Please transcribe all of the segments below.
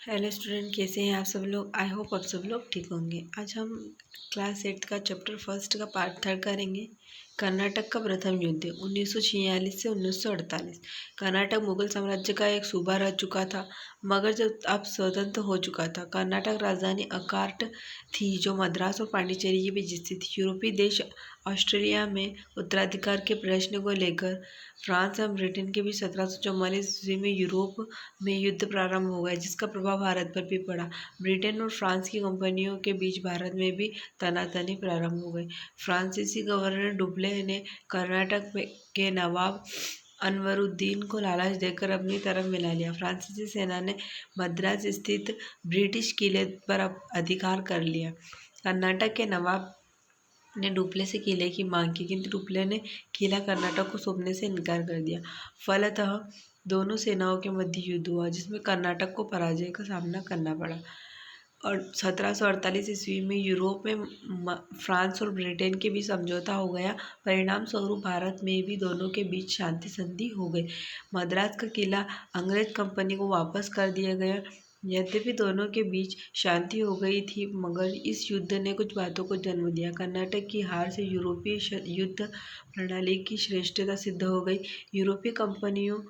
Hello student, कैसे हैं आप सब लोग। आई होप आप सब लोग ठीक होंगे। आज हम क्लास 8 का चैप्टर फर्स्ट का पार्ट 3 करेंगे। कर्नाटक का प्रथम युद्ध 1946 से 1948। कर्नाटक मुगल साम्राज्य का एक सूबा रह चुका था, मगर जब अब स्वतंत्र हो चुका था। कर्नाटक राजधानी अकार्ट थी, जो मद्रास और पांडिचेरी के बीच स्थित थी। यूरोपीय देश ऑस्ट्रेलिया में उत्तराधिकार के प्रश्न को लेकर फ्रांस और ब्रिटेन के बीच 1744 ईस्वी में यूरोप में युद्ध प्रारंभ हो गया, जिसका प्रभाव भारत पर भी पड़ा। ब्रिटेन और फ्रांस की कंपनियों के बीच भारत में भी तनातनी प्रारंभ हो गई। फ्रांसीसी गवर्नर डुप्ले ने कर्नाटक के नवाब अनवरुद्दीन को लालच देकर अपनी तरफ मिला लिया। फ्रांसीसी सेना ने मद्रास स्थित ब्रिटिश किले पर अधिकार कर लिया। कर्नाटक के नवाब ने डुप्ले से किले की मांग की, किंतु डुप्ले ने किला कर्नाटक को सौंपने से इनकार कर दिया। फलतः दोनों सेनाओं के मध्य युद्ध हुआ, जिसमें कर्नाटक को पराजय का सामना करना पड़ा। और 1748 ईस्वी में यूरोप में फ्रांस और ब्रिटेन के बीच समझौता हो गया। परिणाम स्वरूप भारत में भी दोनों के बीच शांति संधि हो गई। मद्रास का किला अंग्रेज कंपनी को वापस कर दिया गया। यद्यपि दोनों के बीच शांति हो गई थी, मगर इस युद्ध ने कुछ बातों को जन्म दिया। कर्नाटक की हार से यूरोपीय युद्ध प्रणाली की श्रेष्ठता सिद्ध हो गई। यूरोपीय कंपनियों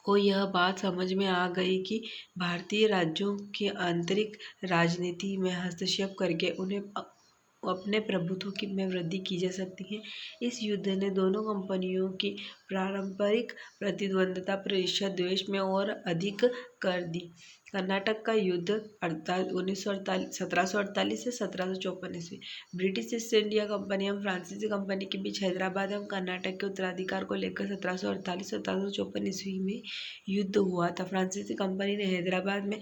को यह बात समझ में आ गई कि भारतीय राज्यों की आंतरिक राजनीति में हस्तक्षेप करके उन्हें अपने प्रभुत्व में वृद्धि की जा सकती है। इस युद्ध ने दोनों कंपनियों की पारंपरिक प्रतिद्वंद्विता प्रतिशत द्वेष में और अधिक कर दी। कर्नाटक का युद्ध अर्थात 1748 से 1754 ईस्वी। ब्रिटिश ईस्ट इंडिया कंपनी एवं फ्रांसीसी कंपनी के बीच हैदराबाद एवं कर्नाटक के उत्तराधिकार को लेकर 1748-1754 ईस्वी में युद्ध हुआ था। फ्रांसीसी कंपनी ने हैदराबाद में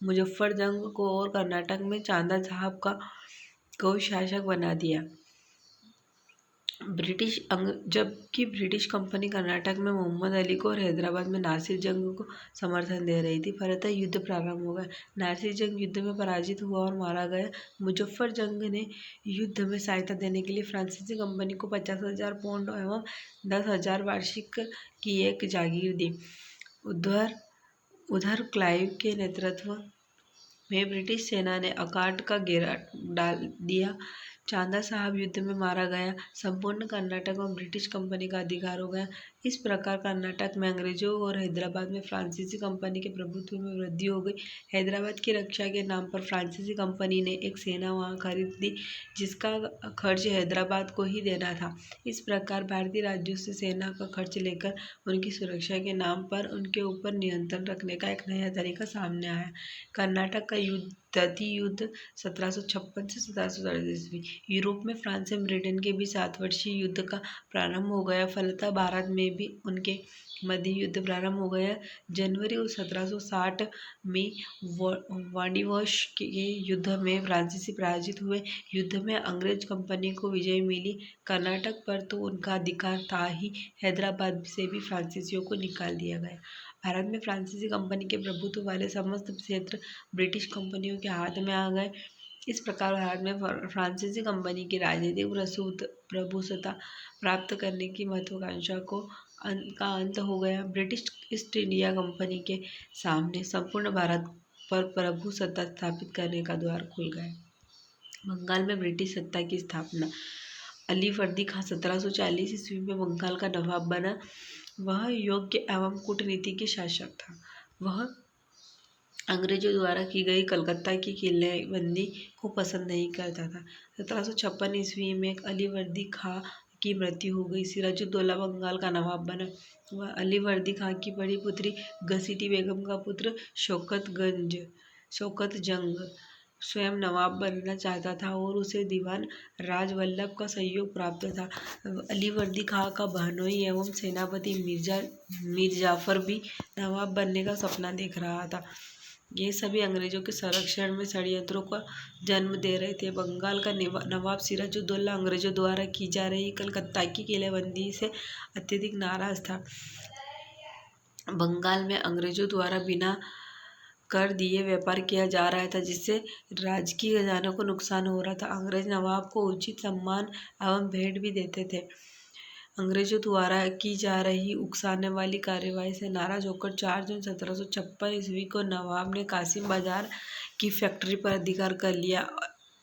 मुजफ्फरजंग को और कर्नाटक में चांदा साहब को शासक बना दिया। जबकि ब्रिटिश कंपनी कर्नाटक में मोहम्मद अली को और हैदराबाद में नासिर जंग को समर्थन दे रही थी। फलतः युद्ध प्रारंभ हो गया। नासिर जंग युद्ध में पराजित हुआ और मारा गया। मुजफ्फरजंग ने युद्ध में सहायता देने के लिए फ्रांसीसी कंपनी को 50,000 पाउंड एवं 10,000 वार्षिक की एक जागीर दी। उधर क्लाइव के नेतृत्व में ब्रिटिश सेना ने अकार्ट का घेरा डाल दिया। चांदा साहब युद्ध में मारा गया। संपूर्ण कर्नाटक में ब्रिटिश कंपनी का अधिकार हो गया। इस प्रकार कर्नाटक में अंग्रेजों और हैदराबाद में फ्रांसीसी कंपनी के प्रभुत्व में वृद्धि हो गई। हैदराबाद की रक्षा के नाम पर फ्रांसीसी कंपनी ने एक सेना वहां खरीद ली, जिसका खर्च हैदराबाद को ही देना था। इस प्रकार भारतीय राज्यों से सेना का खर्च लेकर उनकी सुरक्षा के नाम पर उनके ऊपर नियंत्रण रखने का एक नया तरीका सामने आया। कर्नाटक का युद्ध 1756 से 1747 ईस्वी। यूरोप में फ्रांस और ब्रिटेन के बीच 7 वर्षीय युद्ध का प्रारंभ हो गया। फलतः भारत में भी उनके मध्य युद्ध प्रारंभ हो गया। जनवरी 1760 में वाडिवश के युद्ध में फ्रांसीसी पराजित हुए। युद्ध में अंग्रेज कंपनी को विजय मिली। कर्नाटक पर तो उनका अधिकार था ही, हैदराबाद से भी फ्रांसीसियों को निकाल दिया गया। भारत में फ्रांसीसी कंपनी के प्रभुत्व वाले समस्त क्षेत्र ब्रिटिश कंपनियों के हाथ में आ गए। इस प्रकार भारत में फ्रांसीसी कंपनी की राजनीतिक प्रभुसत्ता प्राप्त करने की महत्वाकांक्षा का अंत हो गया। ब्रिटिश ईस्ट इंडिया कंपनी के सामने संपूर्ण भारत पर प्रभुसत्ता स्थापित करने का द्वार खुल गया। बंगाल में ब्रिटिश सत्ता की स्थापना। अलीवर्दी खां 1740 ईस्वी में बंगाल का नवाब बना। वह योग्य एवं कूटनीतिज्ञ शासक था। वह अंग्रेजों द्वारा की गई कलकत्ता की किलेबंदी को पसंद नहीं करता था। 1756 ईस्वी में अलीवर्दी खां की मृत्यु हो गई। सिराजुद्दौला बंगाल का नवाब बना। वह अलीवर्दी खां की बड़ी पुत्री घसीटी बेगम का पुत्र शौकत जंग स्वयं नवाब बनना चाहता था और उसे दीवान राजवल्लभ का सहयोग प्राप्त था। अलीवर्दी खां का बहनोई एवं सेनापति मीर जाफर भी नवाब बनने का सपना देख रहा था। ये सभी अंग्रेजों के संरक्षण में षड्यंत्रों का जन्म दे रहे थे। बंगाल का नवाब सिराजुद्दौला अंग्रेजों द्वारा की जा रही कलकत्ता की किलेबंदी से अत्यधिक नाराज था। बंगाल में अंग्रेजों द्वारा बिना कर दिए व्यापार किया जा रहा था, जिससे राजकीय खजाने को नुकसान हो रहा था। अंग्रेज नवाब को उचित सम्मान एवं भेंट भी देते थे। अंग्रेजों द्वारा की जा रही उकसाने वाली कार्यवाही से नाराज होकर 4 जून 1756 ईस्वी को नवाब ने कासिम बाजार की फैक्ट्री पर अधिकार कर लिया।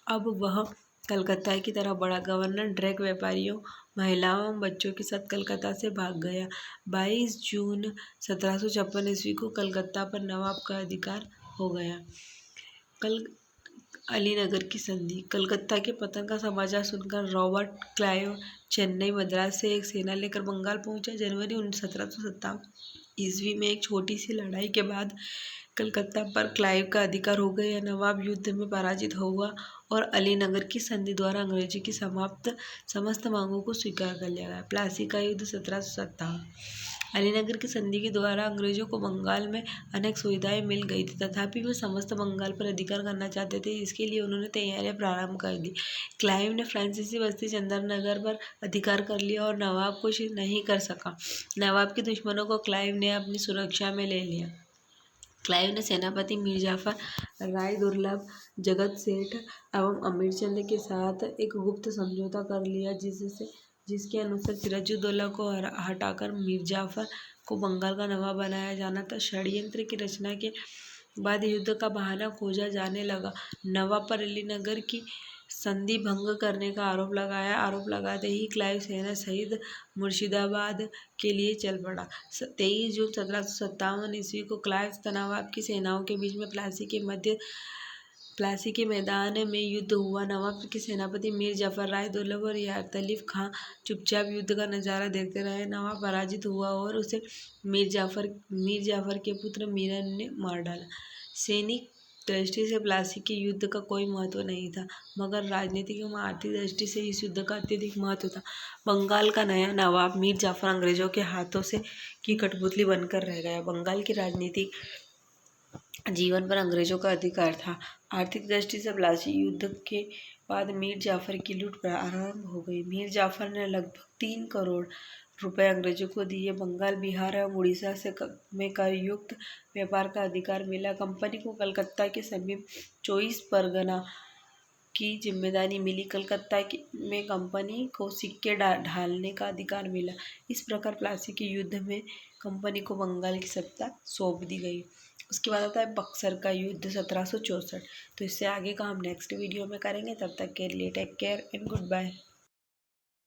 अब वह कलकत्ता की तरफ बढ़ा। गवर्नर ड्रेक व्यापारियों, महिलाओं एवं बच्चों के साथ कलकत्ता से भाग गया। 22 जून 1756 ईस्वी को कलकत्ता पर नवाब का अधिकार हो गया। कल अलीनगर की संधि। कलकत्ता के पतन का समाचार सुनकर रॉबर्ट क्लाइव चेन्नई मद्रास से एक सेना लेकर बंगाल पहुंचा। जनवरी 1757 ईस्वी में एक छोटी सी लड़ाई के बाद कलकत्ता पर क्लाइव का अधिकार हो गया। नवाब युद्ध में पराजित हुआ और अलीनगर की संधि द्वारा अंग्रेजों की समस्त मांगों को स्वीकार कर लिया गया। प्लासी का युद्ध 1757। अलीनगर की संधि के द्वारा अंग्रेजों को बंगाल में अनेक सुविधाएं मिल गई थी, तथापि वे समस्त बंगाल पर अधिकार करना चाहते थे। इसके लिए उन्होंने तैयारियां प्रारंभ कर दी। क्लाइव ने फ्रांसीसी बस्ती चंदरनगर पर अधिकार कर लिया और नवाब कुछ नहीं कर सका। नवाब के दुश्मनों को क्लाइव ने अपनी सुरक्षा में ले लिया। क्लाइव ने सेनापति मीर जाफर, राय दुर्लभ, जगत सेठ एवं अमीरचंद के साथ एक गुप्त समझौता कर लिया, जिसके अनुसार सिराजुद्दौला को हटाकर मीर जाफर को बंगाल का नवाब बनाया जाना था। षड्यंत्र की रचना के बाद युद्ध का बहाना खोजा जाने लगा। नवाब पर अलीनगर की संधि भंग करने का आरोप लगाते ही क्लाइव सेना सहित मुर्शिदाबाद के लिए चल पड़ा। 23 जून 1757 ईस्वी को क्लाइव नवाब की सेनाओं के बीच में प्लासी के मैदान में युद्ध हुआ। नवाब के सेनापति मीर जाफर, राय दुर्लभ और यारतलीफ खां चुपचाप युद्ध का नजारा देखते रहे। नवाब पराजित हुआ और उसे मीर जाफर के पुत्र मीरन ने मार डाला। सैनिक दृष्टि से प्लासी के युद्ध का कोई महत्व नहीं था, मगर राजनीतिक एवं आर्थिक दृष्टि से इस युद्ध का अत्यधिक महत्व था। बंगाल का नया नवाब मीर जाफर अंग्रेजों के हाथों से की कठपुतली बनकर रह गया। बंगाल के राजनीतिक जीवन पर अंग्रेजों का अधिकार था। आर्थिक दृष्टि से प्लासी युद्ध के बाद मीर जाफर की लूट प्रारंभ हो गई। मीर जाफर ने लगभग 3 करोड़ रुपए अंग्रेजों को दिए। बंगाल, बिहार एवं उड़ीसा में करयुक्त व्यापार का अधिकार मिला। कंपनी को कलकत्ता के समीप 24 परगना की जिम्मेदारी मिली। कलकत्ता में कंपनी को सिक्के ढालने का अधिकार मिला। इस प्रकार प्लासी के युद्ध में कंपनी को बंगाल की सत्ता सौंप दी गई। उसके बाद आता है बक्सर का युद्ध 1764। तो इससे आगे का हम नेक्स्ट वीडियो में करेंगे। तब तक के लिए take care and good bye.